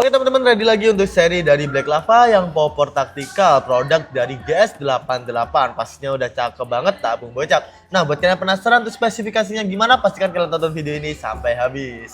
Oke teman-teman, ready lagi untuk seri dari Black Lava yang popor taktikal, produk dari GS88. Pastinya udah cakep banget, tabung bocap. Nah, buat kalian penasaran untuk spesifikasinya gimana, pastikan kalian tonton video ini sampai habis.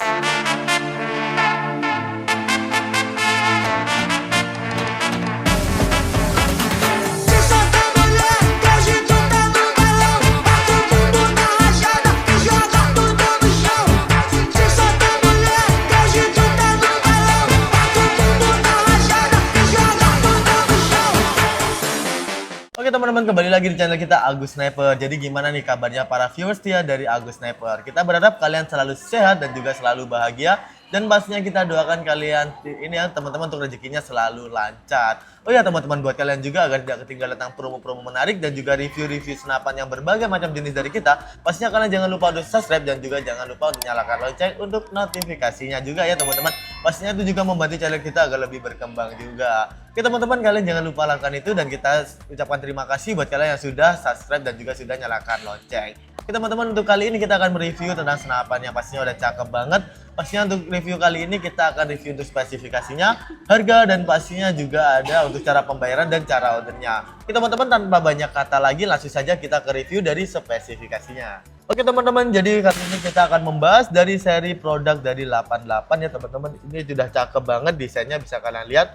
Oke teman-teman, kembali lagi di channel kita Agus Sniper. Jadi gimana nih kabarnya para viewers setia dari Agus Sniper? Kita berharap kalian selalu sehat dan juga selalu bahagia. Dan pastinya kita doakan kalian ini ya teman-teman untuk rezekinya selalu lancar. Oh ya teman-teman, buat kalian juga agar tidak ketinggalan tentang promo-promo menarik dan juga review-review senapan yang berbagai macam jenis dari kita. Pastinya kalian jangan lupa untuk subscribe dan juga jangan lupa untuk nyalakan lonceng untuk notifikasinya juga ya teman-teman. Pastinya itu juga membantu channel kita agar lebih berkembang juga. Oke teman-teman, kalian jangan lupa lakukan itu dan kita ucapkan terima kasih buat kalian yang sudah subscribe dan juga sudah nyalakan lonceng. Oke teman-teman, untuk kali ini kita akan mereview tentang senapan yang pastinya udah cakep banget. Pastinya untuk review kali ini kita akan review untuk spesifikasinya, harga, dan pastinya juga ada untuk cara pembayaran dan cara ordernya. Oke teman-teman, tanpa banyak kata lagi langsung saja kita ke review dari spesifikasinya. Oke teman-teman, jadi kali ini kita akan membahas dari seri produk dari 88 ya teman-teman. Ini sudah cakep banget, desainnya bisa kalian lihat.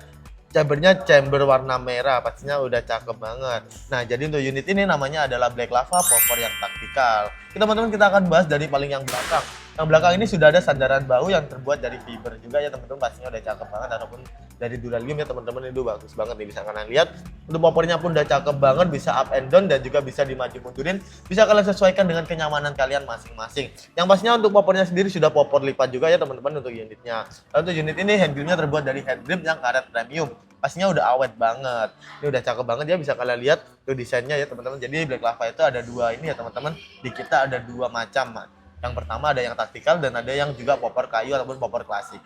Chambernya chamber warna merah, pastinya udah cakep banget. Nah, jadi untuk unit ini namanya adalah Black Lava popor yang taktikal. Teman-teman, kita akan bahas dari paling yang belakang. Yang belakang ini sudah ada sandaran bahu yang terbuat dari fiber juga ya teman-teman, pastinya udah cakep banget, ataupun dari duralium ya teman-teman, itu bagus banget nih, bisa kalian lihat. Untuk popornya pun udah cakep banget, bisa up and down dan juga bisa dimaju mundurin, bisa kalian sesuaikan dengan kenyamanan kalian masing-masing. Yang pastinya untuk popornya sendiri sudah popor lipat juga ya teman-teman untuk unitnya. Lalu untuk unit ini handgripnya terbuat dari handgrip yang karet premium, pastinya udah awet banget. Ini udah cakep banget ya, bisa kalian lihat tuh desainnya ya teman-teman. Jadi Black Lava itu ada dua ini ya teman-teman, di kita ada dua macam. Yang pertama ada yang taktikal dan ada yang juga popor kayu ataupun popor klasik.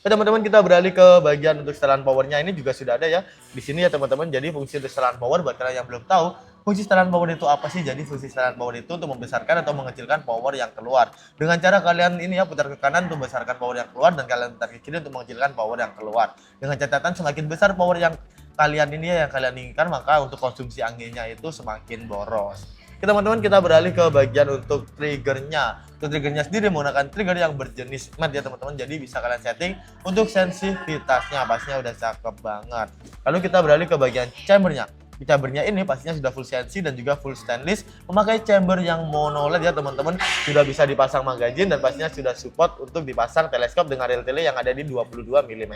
Oke teman-teman, kita beralih ke bagian untuk setelan powernya. Ini juga sudah ada ya di sini ya teman-teman. Jadi fungsi untuk setelan power, buat kalian yang belum tahu fungsi setelan power itu apa sih? Jadi fungsi setelan power itu untuk membesarkan atau mengecilkan power yang keluar. Dengan cara kalian ini ya putar ke kanan untuk membesarkan power yang keluar dan kalian putar ke kiri untuk mengecilkan power yang keluar. Dengan catatan semakin besar power yang kalian ini ya, yang kalian inginkan, maka untuk konsumsi anginnya itu semakin boros. Oke teman-teman, kita beralih ke bagian untuk triggernya. Untuk triggernya sendiri menggunakan trigger yang berjenis matte ya teman-teman. Jadi bisa kalian setting untuk sensitivitasnya, pastinya udah cakep banget. Lalu kita beralih ke bagian chambernya. Di chambernya ini pastinya sudah full CNC dan juga full stainless, memakai chamber yang mono LED ya teman-teman. Sudah bisa dipasang magazine dan pastinya sudah support untuk dipasang teleskop dengan rel tele yang ada di 22 mm.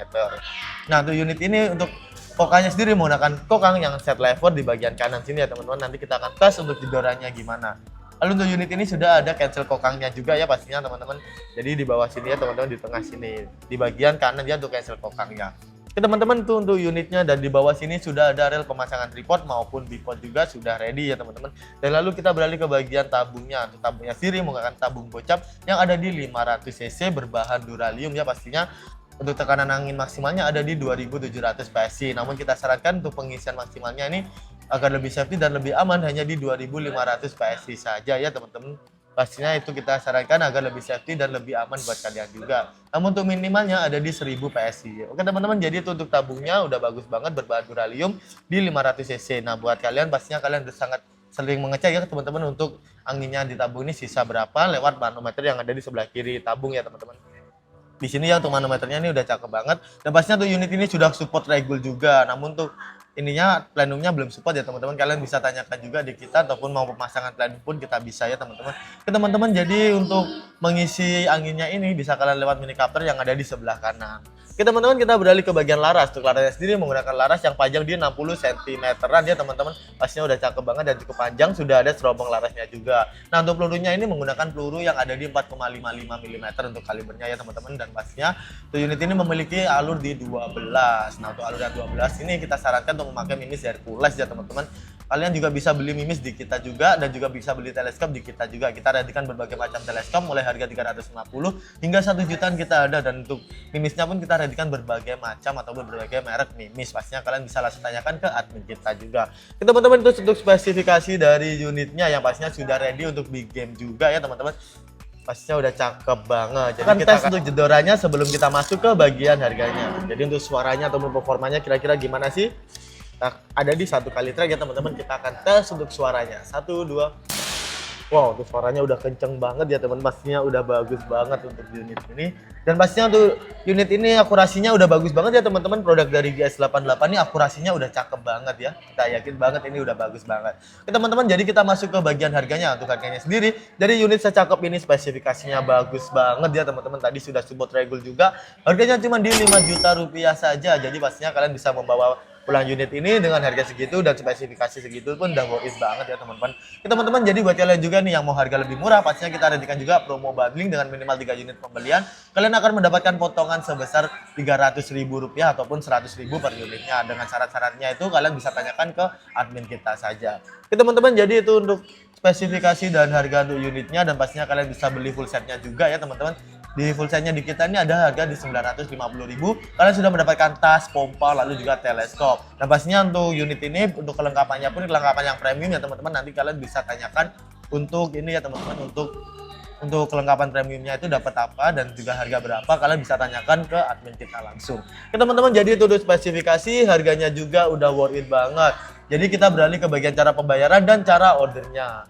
Nah, untuk unit ini untuk kokangnya sendiri menggunakan kokang yang set lever di bagian kanan sini ya teman-teman. Nanti kita akan tes untuk jedorannya gimana. Lalu untuk unit ini sudah ada cancel kokangnya juga ya pastinya teman-teman. Jadi di bawah sini ya teman-teman, di tengah sini, di bagian kanan ya untuk cancel kokangnya. Oke teman-teman, itu untuk unitnya, dan di bawah sini sudah ada rel pemasangan tripod maupun bipod juga sudah ready ya teman-teman. Dan lalu kita beralih ke bagian tabungnya. Untuk tabungnya sendiri menggunakan tabung bocap yang ada di 500 cc berbahan duralium ya pastinya. Untuk tekanan angin maksimalnya ada di 2700 PSI. Namun kita sarankan untuk pengisian maksimalnya ini agar lebih safety dan lebih aman hanya di 2500 PSI saja ya teman-teman. Pastinya itu kita sarankan agar lebih safety dan lebih aman buat kalian juga. Namun untuk minimalnya ada di 1000 PSI. Oke teman-teman, jadi itu untuk tabungnya udah bagus banget berbahan duralium di 500 cc. Nah, buat kalian pastinya kalian udah sangat sering mengecek ya teman-teman untuk anginnya di tabung ini sisa berapa lewat manometer yang ada di sebelah kiri tabung ya teman-teman. Di sini ya untuk manometernya ini udah cakep banget, dan pastinya untuk unit ini sudah support regul juga. Namun untuk ininya plenumnya belum support ya teman-teman. Kalian bisa tanyakan juga di kita, ataupun mau pemasangan plenum pun kita bisa ya teman-teman. Oke teman-teman, jadi untuk mengisi anginnya ini bisa kalian lewat mini kapter yang ada di sebelah kanan. Oke teman-teman, kita beralih ke bagian laras. Untuk larasnya sendiri menggunakan laras yang panjang di 60 cm-an ya teman-teman. Pastinya udah cakep banget dan cukup panjang, sudah ada serobong larasnya juga. Nah, untuk pelurunya ini menggunakan peluru yang ada di 4,55 mm untuk kalibernya ya teman-teman. Dan pastinya untuk unit ini memiliki alur di 12. Nah, untuk alur yang 12 ini kita sarankan untuk memakai mimis Hercules ya teman-teman. Kalian juga bisa beli mimis di kita juga, dan juga bisa beli teleskop di kita juga. Kita readykan berbagai macam teleskop mulai harga 350 hingga 1 jutaan kita ada, dan untuk mimisnya pun kita readykan berbagai macam ataupun berbagai merek mimis. Pastinya kalian bisa langsung tanyakan ke admin kita juga. Teman-teman, itu untuk spesifikasi dari unitnya yang pastinya sudah ready untuk big game juga ya teman-teman. Pastinya udah cakep banget. Jadi kita tes untuk jedorannya sebelum kita masuk ke bagian harganya. Jadi untuk suaranya atau performanya kira-kira gimana sih? Nah, ada di 1 kali track ya teman-teman. Kita akan tes untuk suaranya. 1, 2. Wow, tuh suaranya udah kenceng banget ya teman, pastinya udah bagus banget untuk unit ini. Dan pastinya untuk unit ini akurasinya udah bagus banget ya teman-teman. Produk dari GS88 ini akurasinya udah cakep banget ya. Kita yakin banget ini udah bagus banget. Oke teman-teman, jadi kita masuk ke bagian harganya. Untuk harganya sendiri, dari unit secakep ini spesifikasinya bagus banget ya teman-teman. Tadi sudah support regul juga. Harganya cuma di 5 juta rupiah saja. Jadi pastinya kalian bisa membawa pulang unit ini dengan harga segitu dan spesifikasi segitu pun udah worth it banget ya teman-teman. Teman-teman, jadi buat kalian juga nih yang mau harga lebih murah, pastinya kita readikan juga promo bundling dengan minimal 3 unit pembelian. Kalian akan mendapatkan potongan sebesar Rp300.000 ataupun Rp100.000 per unitnya. Dengan syarat-syaratnya itu kalian bisa tanyakan ke admin kita saja. Oke teman-teman, jadi itu untuk spesifikasi dan harga untuk unitnya, dan pastinya kalian bisa beli full setnya juga ya teman-teman. Di full setnya di kita ini ada harga di 950.000. Kalian sudah mendapatkan tas, pompa, lalu juga teleskop. Dan pastinya untuk unit ini, untuk kelengkapannya pun kelengkapan yang premium ya teman-teman. Nanti kalian bisa tanyakan untuk ini ya teman-teman, untuk kelengkapan premiumnya itu dapat apa dan juga harga berapa, kalian bisa tanyakan ke admin kita langsung. Oke teman-teman, jadi itu spesifikasi, harganya juga udah worth it banget. Jadi kita beralih ke bagian cara pembayaran dan cara ordernya.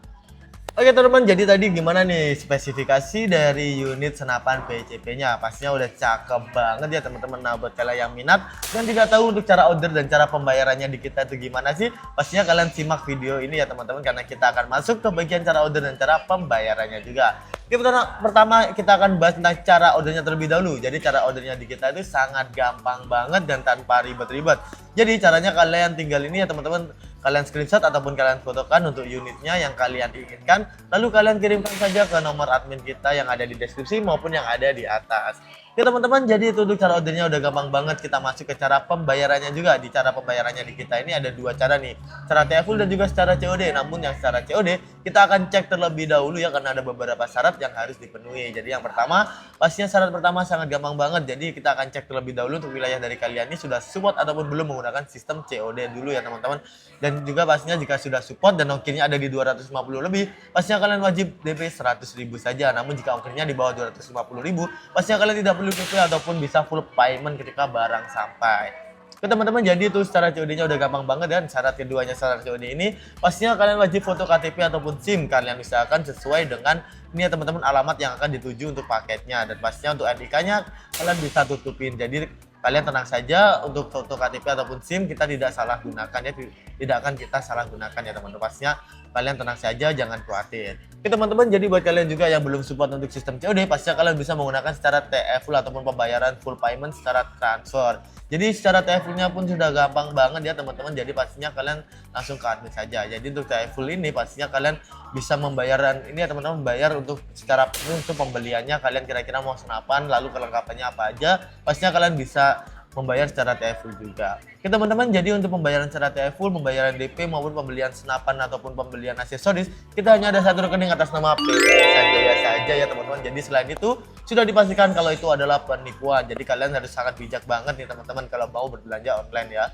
Oke teman-teman, jadi tadi gimana nih spesifikasi dari unit senapan PCP-nya? Pastinya udah cakep banget ya teman-teman. Nah, buat kalian yang minat dan tidak tahu untuk cara order dan cara pembayarannya di kita itu gimana sih, pastinya kalian simak video ini ya teman-teman, karena kita akan masuk ke bagian cara order dan cara pembayarannya juga. Oke, pertama kita akan bahas tentang cara ordernya terlebih dahulu. Jadi cara ordernya di kita itu sangat gampang banget dan tanpa ribet-ribet. Jadi caranya kalian tinggal ini ya teman-teman, kalian screenshot ataupun kalian fotokan untuk unitnya yang kalian inginkan, lalu kalian kirimkan saja ke nomor admin kita yang ada di deskripsi maupun yang ada di atas. Oke teman-teman, jadi itu untuk cara ordernya udah gampang banget. Kita masuk ke cara pembayarannya juga. Di cara pembayarannya di kita ini ada 2 cara nih, cara TFL dan juga secara COD. Namun yang secara COD kita akan cek terlebih dahulu ya, karena ada beberapa syarat yang harus dipenuhi. Jadi yang pertama, pastinya syarat pertama sangat gampang banget. Jadi kita akan cek terlebih dahulu untuk wilayah dari kalian ini sudah support ataupun belum menggunakan sistem COD dulu ya teman-teman. Dan juga pastinya jika sudah support dan ongkirnya ada di 250 lebih, pastinya kalian wajib DP 100.000 saja. Namun jika ongkirnya di bawah 250.000, pastinya kalian tidak perlu DP ataupun bisa full payment ketika barang sampai. Oke teman-teman, jadi itu secara COD-nya udah gampang banget. Dan syarat keduanya secara COD ini, pastinya kalian wajib foto KTP ataupun SIM kalian usahakan sesuai dengan ini ya teman-teman, alamat yang akan dituju untuk paketnya. Dan pastinya untuk NIK-nya kalian bisa tutupin. Jadi kalian tenang saja, untuk foto KTP ataupun SIM kita tidak salah gunakan ya, tidak akan kita salah gunakan ya teman-teman. Pastinya kalian tenang saja, jangan khawatir. Oke teman-teman, jadi buat kalian juga yang belum support untuk sistem COD, pastinya kalian bisa menggunakan secara TFL ataupun pembayaran full payment secara transfer. Jadi secara TFL-nya pun sudah gampang banget ya teman-teman. Jadi pastinya kalian langsung ke admin saja. Jadi untuk TFL ini pastinya kalian bisa membayaran ini ya teman-teman, bayar untuk secara penuh untuk pembeliannya. Kalian kira-kira mau senapan, lalu kelengkapannya apa aja, pastinya kalian bisa membayar secara TFL juga. Oke teman-teman, jadi untuk pembayaran secara TFL, pembayaran DP maupun pembelian senapan ataupun pembelian aksesoris, kita hanya ada 1 rekening atas nama PT Sanjaya saja ya teman-teman. Jadi selain itu sudah dipastikan kalau itu adalah penipuan. Jadi kalian harus sangat bijak banget nih teman-teman kalau mau berbelanja online ya.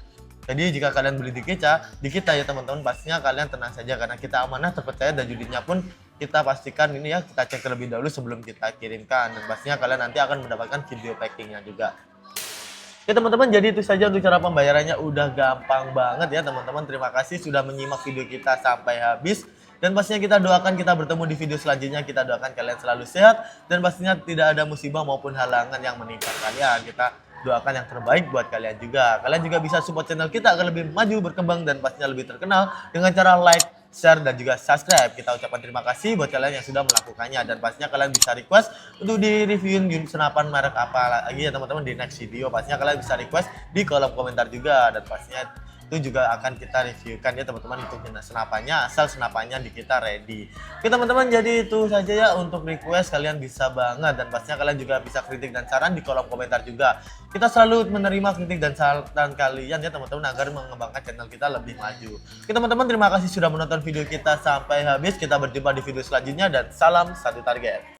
Jadi jika kalian beli di kita ya teman-teman, pastinya kalian tenang saja karena kita amanah, terpercaya, dan unitnya pun kita pastikan ini ya, kita cek terlebih dahulu sebelum kita kirimkan. Dan pastinya kalian nanti akan mendapatkan video packingnya juga. Oke teman-teman, jadi itu saja untuk cara pembayarannya, udah gampang banget ya teman-teman. Terima kasih sudah menyimak video kita sampai habis. Dan pastinya kita doakan kita bertemu di video selanjutnya. Kita doakan kalian selalu sehat dan pastinya tidak ada musibah maupun halangan yang menimpa kalian. Kita doakan yang terbaik buat kalian juga. Kalian juga bisa support channel kita agar lebih maju, berkembang, dan pastinya lebih terkenal dengan cara like, share, dan juga subscribe. Kita ucapkan terima kasih buat kalian yang sudah melakukannya. Dan pastinya kalian bisa request untuk di-reviewin senapan merek apa lagi ya teman-teman di next video. Pastinya kalian bisa request di kolom komentar juga. Dan pastinya itu juga akan kita reviewkan ya teman-teman untuk senapannya, asal senapannya di kita ready. Oke teman-teman, jadi itu saja ya untuk request, kalian bisa banget. Dan pastinya kalian juga bisa kritik dan saran di kolom komentar juga. Kita selalu menerima kritik dan saran kalian ya teman-teman agar mengembangkan channel kita lebih maju. Oke teman-teman, terima kasih sudah menonton video kita sampai habis. Kita berjumpa di video selanjutnya dan salam satu target.